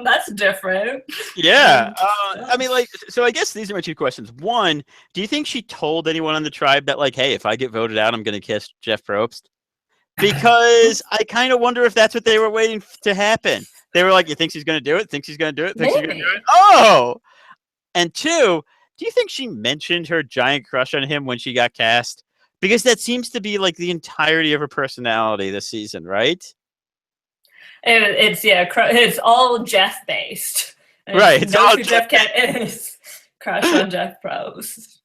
That's different. Yeah. I mean, so I guess these are my two questions. One, do you think she told anyone on the tribe that, hey, if I get voted out, I'm gonna kiss Jeff Probst? Because I kind of wonder if that's what they were waiting to happen. They were like, you think she's gonna do it? Think she's gonna do it? Think she's gonna do it? Oh. And two, do you think she mentioned her giant crush on him when she got cast? Because that seems to be the entirety of her personality this season, right? It's all Jeff based. Right. It's all Jeff Kent is. Crush on Jeff Probst.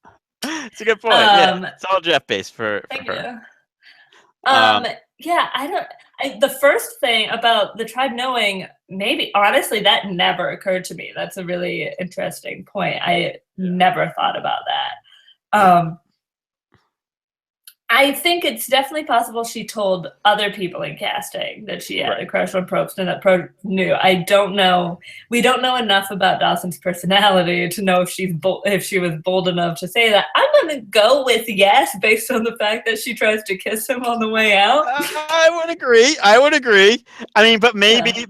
It's a good point. It's all Jeff based for her. The first thing about the tribe knowing, maybe honestly, that never occurred to me. That's a really interesting point. I never thought about that. I think it's definitely possible she told other people in casting that she had a crush on Probst and that Probst knew. I don't know. We don't know enough about Dawson's personality to know if she was bold enough to say that. I'm going to go with yes based on the fact that she tries to kiss him on the way out. I would agree. I mean, but maybe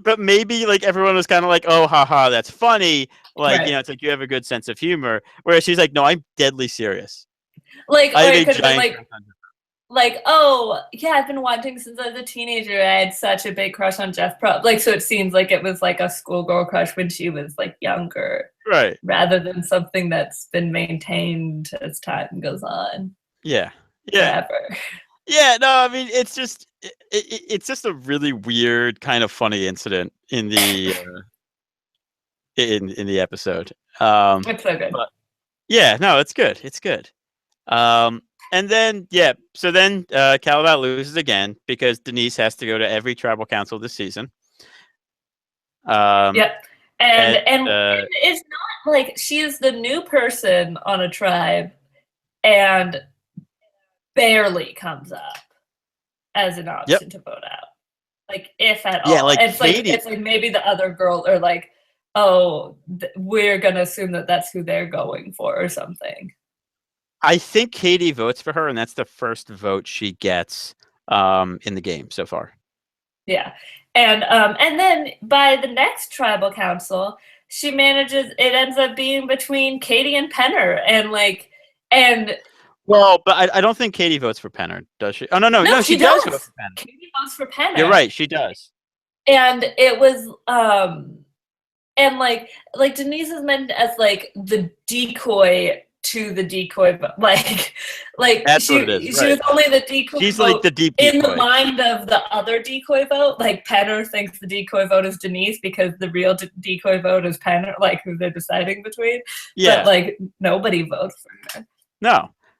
everyone was kind of like, oh, haha, that's funny. It's you have a good sense of humor. Whereas she's like, no, I'm deadly serious. Oh, yeah, I've been watching since I was a teenager. I had such a big crush on Jeff Probst. So it seems like it was a schoolgirl crush when she was younger. Right. Rather than something that's been maintained as time goes on. Yeah. Forever. Yeah, no, I mean, it's just a really weird kind of funny incident in the in the episode. It's so good. But, no, it's good. It's good. And then, so then Calabat loses again because Denise has to go to every tribal council this season. And it's not she is the new person on a tribe and barely comes up as an option to vote out. If at all. Yeah, it's it's maybe the other girls are oh, we're going to assume that that's who they're going for or something. I think Katie votes for her, and that's the first vote she gets in the game so far. Yeah, and then by the next tribal council, she manages. It ends up being between Katie and Penner, and well, but I don't think Katie votes for Penner, does she? Oh no, she does vote for Penner. Katie votes for Penner. You're right, she does. And it was and Denise is meant as the decoy to the decoy, that's she, what it is. She was only the decoy. She's vote the deep decoy. In the mind of the other decoy vote. Penner thinks the decoy vote is Denise because the real decoy vote is Penner, who they're deciding between. Yeah, but nobody votes for her.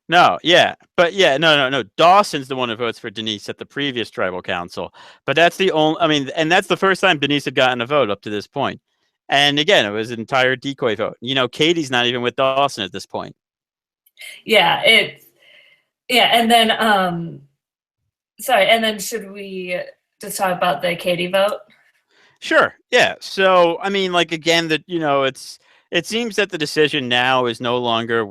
No, yeah, but no. Dawson's the one who votes for Denise at the previous tribal council, but that's the only. I mean, and that's the first time Denise had gotten a vote up to this point. And again, it was an entire decoy vote. Katie's not even with Dawson at this point. Yeah, and then sorry, and then should we just talk about the Katie vote? Sure. Yeah. So I mean, again, that it seems that the decision now is no longer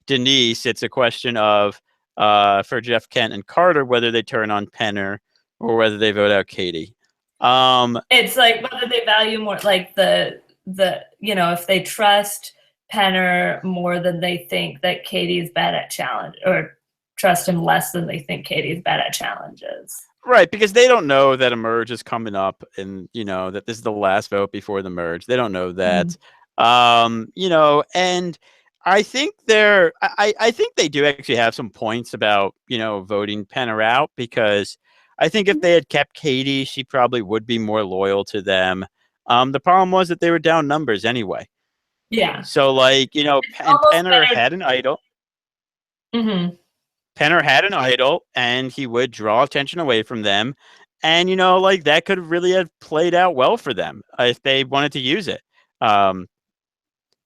Denise. It's a question of for Jeff Kent and Carter whether they turn on Penner or whether they vote out Katie. It's whether they value more the if they trust Penner more than they think that Katie's bad at challenge, or trust him less than they think Katie's bad at challenges. Right, because they don't know that a merge is coming up and that this is the last vote before the merge. They don't know that. And I think I think they do actually have some points about voting Penner out, because I think if they had kept Katie, she probably would be more loyal to them. The problem was that they were down numbers anyway. Yeah. So like, you know, and Penner had an idol. Mm-hmm. Penner had an idol, and he would draw attention away from them. And, you know, like that could really have played out well for them if they wanted to use it.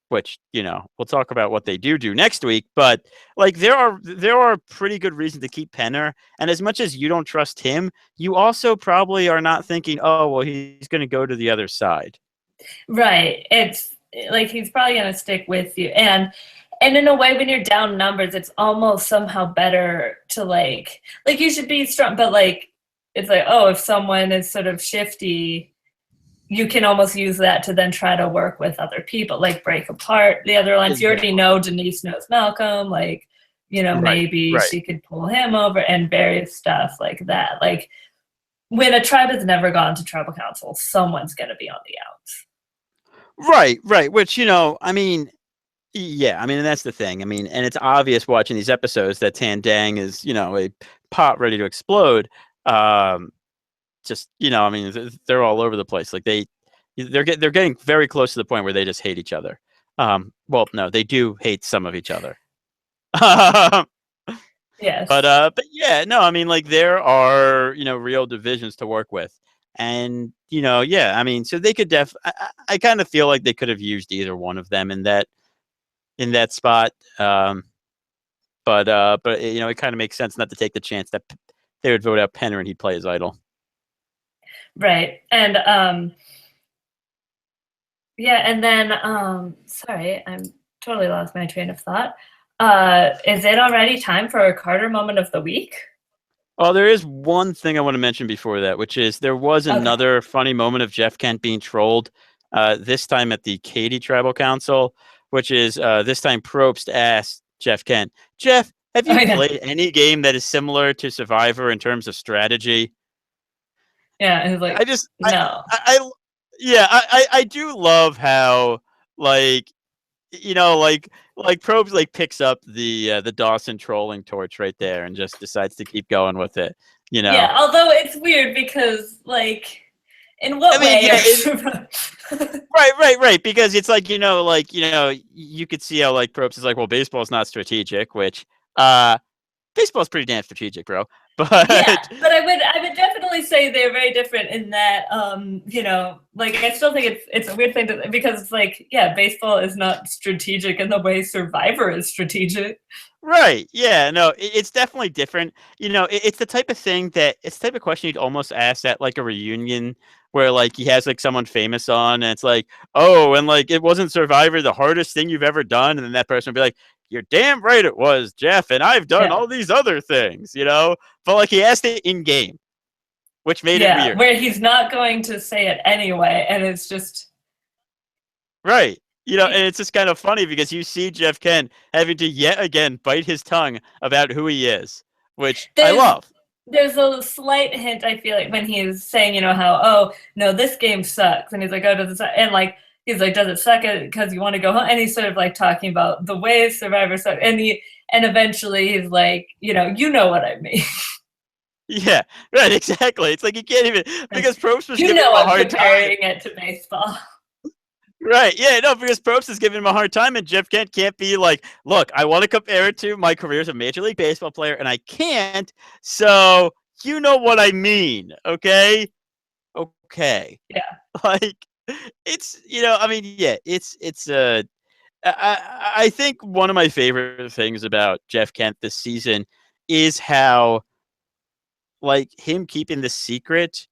Which, you know, we'll talk about what they do next week. But like there are pretty good reasons to keep Penner. And as much as you don't trust him, you also probably are not thinking, oh, well, he's going to go to the other side. Right. It's like he's probably going to stick with you. And in a way, when you're down numbers, it's almost somehow better to like you should be strong, but like it's like, oh, if someone is sort of shifty, you can almost use that to then try to work with other people, like break apart the other lines. You already know Denise knows Malcolm, like, you know, maybe she could pull him over and various stuff like that. Like when a tribe has never gone to tribal council, someone's going to be on the outs. Right. Which, you know, I mean, yeah, I mean, and that's the thing. I mean, and it's obvious watching these episodes that Tandang is, you know, a pot ready to explode. Just, you know, I mean, they're all over the place. Like they're getting very close to the point where they just hate each other. Well, no, they do hate some of each other. Yes. But yeah, no, I mean, like there are, you know, real divisions to work with. And, you know, yeah, I mean, so they could I kind of feel like they could have used either one of them in that spot. But you know, it kind of makes sense not to take the chance that they would vote out Penner and he'd play his idol. Right. And yeah, and then sorry, I'm totally lost my train of thought. Is it already time for a Carter moment of the week? Oh, there is one thing I want to mention before that, which is there was another funny moment of Jeff Kent being trolled, this time at the Katy Tribal Council, which is this time Probst asked Jeff Kent, Jeff, have you played any game that is similar to Survivor in terms of strategy? Yeah, and he's like, no. I do love how, like, you know, like Probst like picks up the Dawson trolling torch right there and just decides to keep going with it. You know. Yeah, although it's weird because like, in what way? Right. Because it's like, you know, you could see how like Probst is like, well, baseball's not strategic, which baseball's pretty damn strategic, bro. But yeah, but I would definitely say they're very different in that, you know, like I still think it's a weird thing because it's like, yeah, baseball is not strategic in the way Survivor is strategic. Right. Yeah. No, it's definitely different. You know, it's the type of thing it's the type of question you'd almost ask at like a reunion where like he has like someone famous on and it's like, oh, and like it wasn't Survivor the hardest thing you've ever done, and then that person would be like, you're damn right it was, Jeff, and I've done all these other things, you know? But like he asked it in game, which made it weird. Where he's not going to say it anyway, and it's just right. You know, and it's just kind of funny because you see Jeff Kent having to yet again bite his tongue about who he is, which I love. There's a slight hint, I feel like, when he's saying, you know, how, oh, no, this game sucks. And he's like, oh, does it suck? And like, he's like, does it suck because you want to go home? And he's sort of like talking about the ways Survivor suck. And eventually he's like, you know what I mean. Yeah, right, exactly. It's like you can't even, because Probst was giving him a hard time. Comparing it to baseball. Right, yeah, no, because Probst is giving him a hard time, and Jeff Kent can't be like, look, I want to compare it to my career as a Major League Baseball player, and I can't, so you know what I mean, okay? Okay. Yeah. Like, it's, you know, I mean, yeah, I think one of my favorite things about Jeff Kent this season is how, like, him keeping the secret,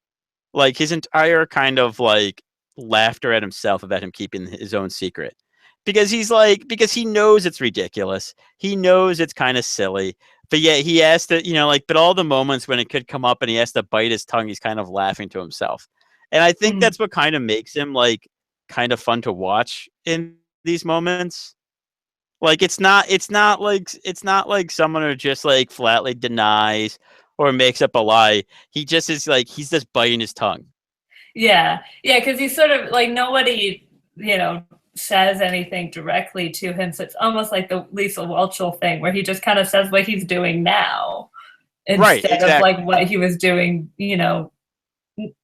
like, his entire kind of, like, laughter at himself about him keeping his own secret. Because because he knows it's ridiculous. He knows it's kind of silly. But yet he has to, you know, like, but all the moments when it could come up and he has to bite his tongue, he's kind of laughing to himself. And I think that's what kind of makes him, like, kind of fun to watch in these moments. Like, it's not like someone who just, like, flatly denies or makes up a lie. He just is, like, he's just biting his tongue. Yeah, because he's sort of, like, nobody, you know, says anything directly to him. So it's almost like the Lisa Whelchel thing where he just kind of says what he's doing now instead of, like, what he was doing, you know,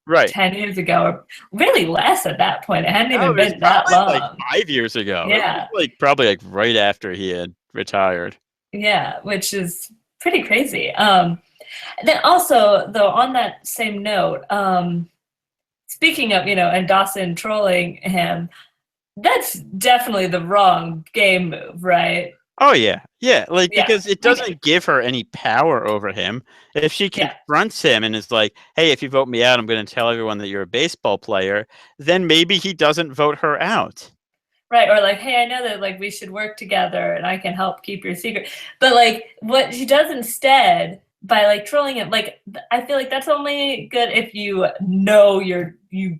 right 10 years ago, or really less at that point. It hadn't no, even it was been that long. like 5 years ago. It was Yeah. like probably like right after he had retired. Yeah, which is pretty crazy. Then also, though, on that same note, speaking of, and Dawson trolling him, that's definitely the wrong game move, right? Oh yeah, like Yeah. because it doesn't give her any power over him. If she Yeah. confronts him and is like, "Hey, if you vote me out, I'm going to tell everyone that you're a baseball player," then maybe he doesn't vote her out. Right, or like, hey, I know that like we should work together and I can help keep your secret. But like what she does instead by like trolling him, like I feel like that's only good if you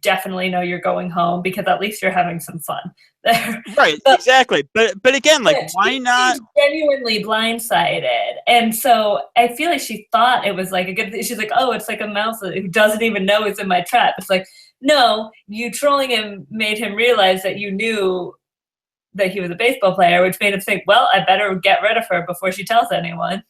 definitely know you're going home, because at least you're having some fun there. Right, exactly. But again, like why not? Genuinely blindsided, and so I feel like she thought it was like a good thing. She's like, oh, it's like a mouse who doesn't even know it's in my trap. It's like, no, you trolling him made him realize that you knew that he was a baseball player, which made him think, well, I better get rid of her before she tells anyone.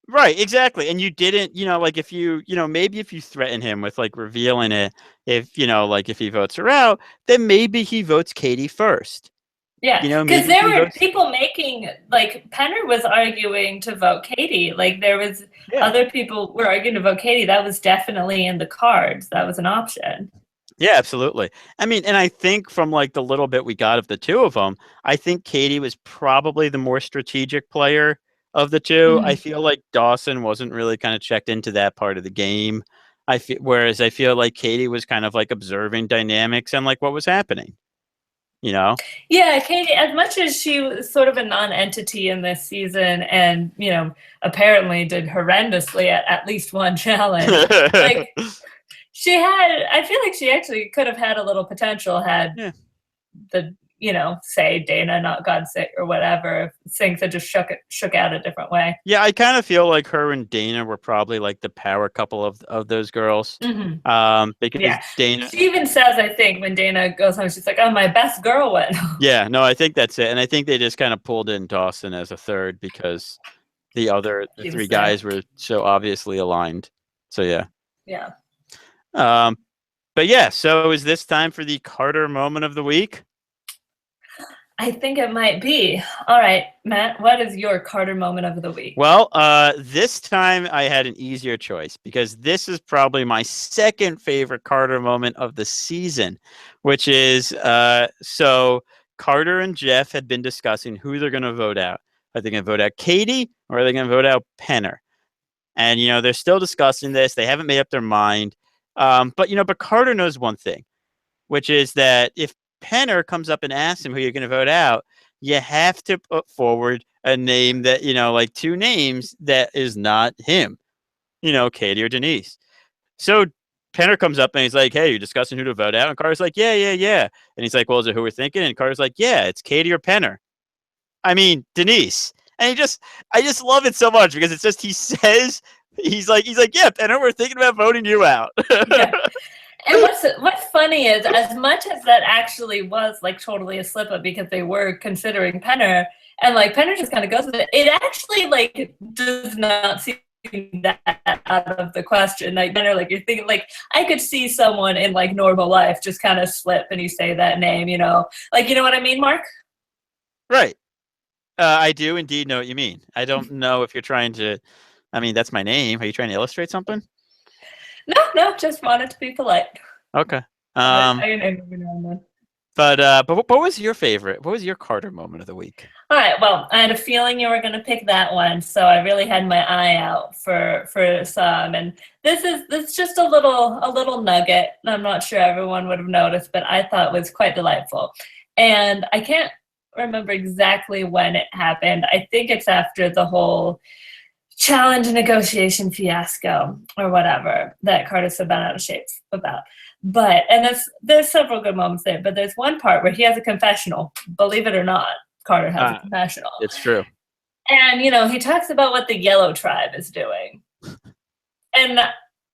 Right, exactly. And you didn't, like if you, maybe if you threaten him with like revealing it, if, like if he votes her out, then maybe he votes Katie first. Yeah, because there were people making, like, Penner was arguing to vote Katie. Like, there was other people were arguing to vote Katie. That was definitely in the cards. That was an option. Yeah, absolutely. I mean, and I think from like the little bit we got of the two of them, I think Katie was probably the more strategic player of the two. I feel like Dawson wasn't really kind of checked into that part of the game. Whereas I feel like Katie was kind of like observing dynamics and like what was happening. Yeah, Katie, as much as she was sort of a non-entity in this season and, apparently did horrendously at least one challenge, like I feel like she actually could have had a little potential had the, say Dana not gotten sick or whatever, things had just shook out a different way. Yeah, I kind of feel like her and Dana were probably like the power couple of those girls. Because Dana, she even says, I think when Dana goes home, she's like, "Oh, my best girl went." Yeah, no, I think that's it, and I think they just kind of pulled in Dawson as a third because the three guys were so obviously aligned. So yeah. Yeah. But yeah, so is this time for the Carter moment of the week? I think it might be. All right, Matt, what is your Carter moment of the week? Well, this time I had an easier choice because this is probably my second favorite Carter moment of the season, which is so Carter and Jeff had been discussing who they're going to vote out. Are they going to vote out Katie or are they going to vote out Penner? And, they're still discussing this. They haven't made up their mind. But Carter knows one thing, which is that if Penner comes up and asks him who you're going to vote out, you have to put forward a name that, like two names that is not him, Katie or Denise. So Penner comes up and he's like, hey, you're discussing who to vote out? And Carter's like, yeah. And he's like, well, is it who we're thinking? And Carter's like, yeah, it's Katie or Penner. I mean, Denise. And I just love it so much because it's just, he says, he's like, yeah, Penner, we're thinking about voting you out. Yeah. And what's funny is, as much as that actually was like totally a slip up because they were considering Penner, and like Penner just kind of goes with it, it actually like does not seem that out of the question. Like Penner, like you're thinking, like I could see someone in like normal life just kind of slip and you say that name, like what I mean, Mark? Right. I do indeed know what you mean. I don't know if you're trying to. I mean, that's my name. Are you trying to illustrate something? No, just wanted to be polite. Okay. But what was your favorite? What was your Carter moment of the week? All right. Well, I had a feeling you were going to pick that one, so I really had my eye out for some. And this is just a little nugget. I'm not sure everyone would have noticed, but I thought was quite delightful. And I can't remember exactly when it happened. I think it's after the whole challenge negotiation fiasco or whatever that Carter's so been out of shape about. But, and there's several good moments there, but there's one part where he has a confessional. Believe it or not, Carter has a confessional. It's true. And, he talks about what the Yellow Tribe is doing. And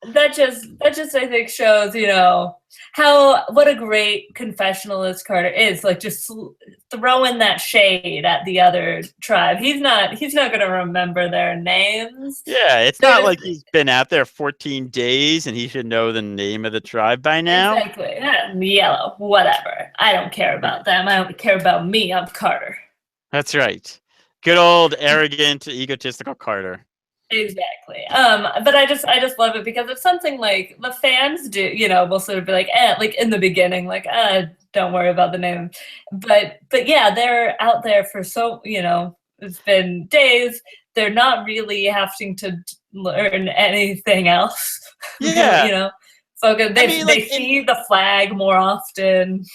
that just I think shows, what a great confessionalist Carter is. Like, just throwing that shade at the other tribe. He's not going to remember their names. Yeah, it's not like he's been out there 14 days and he should know the name of the tribe by now. Exactly. Yellow, whatever. I don't care about them. I don't care about me. I'm Carter. That's right. Good old arrogant, egotistical Carter. Exactly. But I just love it because it's something like the fans do, will sort of be like, like in the beginning, like, don't worry about the name. But yeah, they're out there for it's been days. They're not really having to learn anything else. Yeah. Focus. They see the flag more often.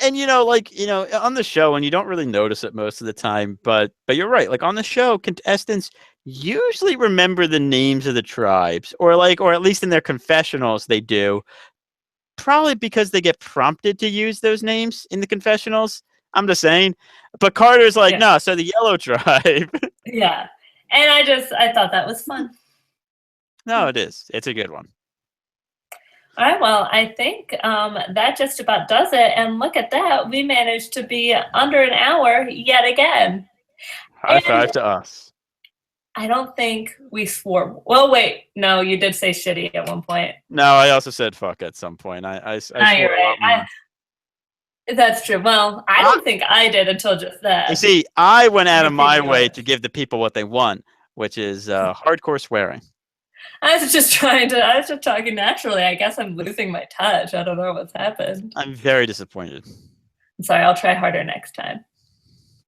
And on the show, and you don't really notice it most of the time, but you're right. Like on the show, contestants usually remember the names of the tribes, or at least in their confessionals they do. Probably because they get prompted to use those names in the confessionals. I'm just saying. But Carter's like, no, so the yellow tribe. Yeah. And I thought that was fun. No, it is. It's a good one. All right, well, I think that just about does it. And look at that. We managed to be under an hour yet again. High five to us. I don't think we swore. Well, wait. No, you did say shitty at one point. No, I also said fuck at some point. I swore you're right. That's true. Well, I don't think I did until just that. You see, I went out of my way to give the people what they want, which is hardcore swearing. I was just talking naturally. I guess I'm losing my touch. I don't know what's happened. I'm very disappointed. I'm sorry. I'll try harder next time.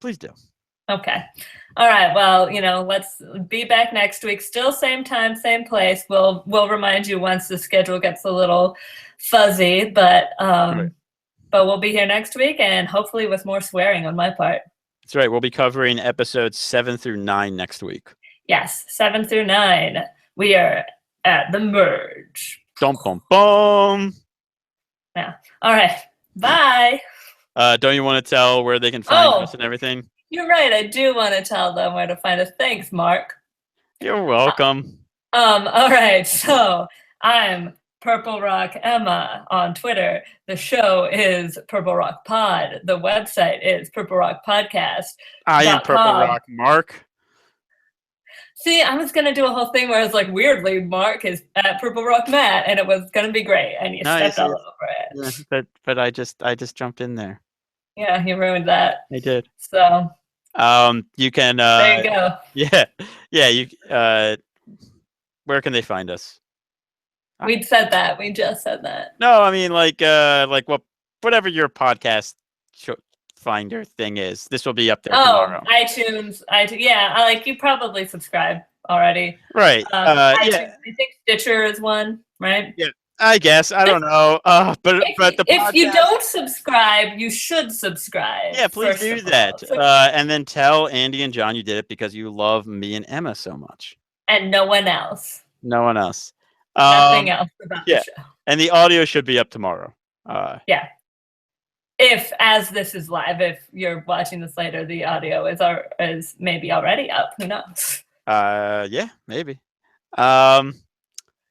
Please do. Okay. All right. Well, let's be back next week. Still same time, same place. We'll remind you once the schedule gets a little fuzzy, but right. But we'll be here next week, and hopefully with more swearing on my part. That's right. We'll be covering episodes 7 through 9 next week. Yes, 7 through 9. We are at the merge. Dum bum bum. Yeah. All right. Bye. Don't you want to tell where they can find us and everything? You're right. I do want to tell them where to find us. Thanks, Mark. You're welcome. All right. So I'm Purple Rock Emma on Twitter. The show is Purple Rock Pod. The website is Purple Rock Podcast. I am Purple Rock Mark. See, I was gonna do a whole thing where it's like, weirdly, Mark is at Purple Rock Matt, and it was gonna be great, and you stepped all over it. Yeah, but I just jumped in there. Yeah, you ruined that. I did. So. You can. There you go. Yeah. You. Where can they find us? We said that. We just said that. No, I mean whatever your podcast finder thing is. This will be up there tomorrow. iTunes. Yeah, you probably subscribe already. Right. iTunes, yeah. I think Stitcher is one, right? Yeah. I guess. I don't know. But if you don't subscribe, you should subscribe. Yeah, please do that. And then tell Andy and John you did it because you love me and Emma so much. And no one else. No one else. Nothing else about the show. And the audio should be up tomorrow. Yeah. As this is live, if you're watching this later, the audio is maybe already up. Who knows? Yeah, maybe.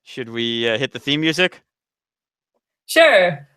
Should we hit the theme music? Sure.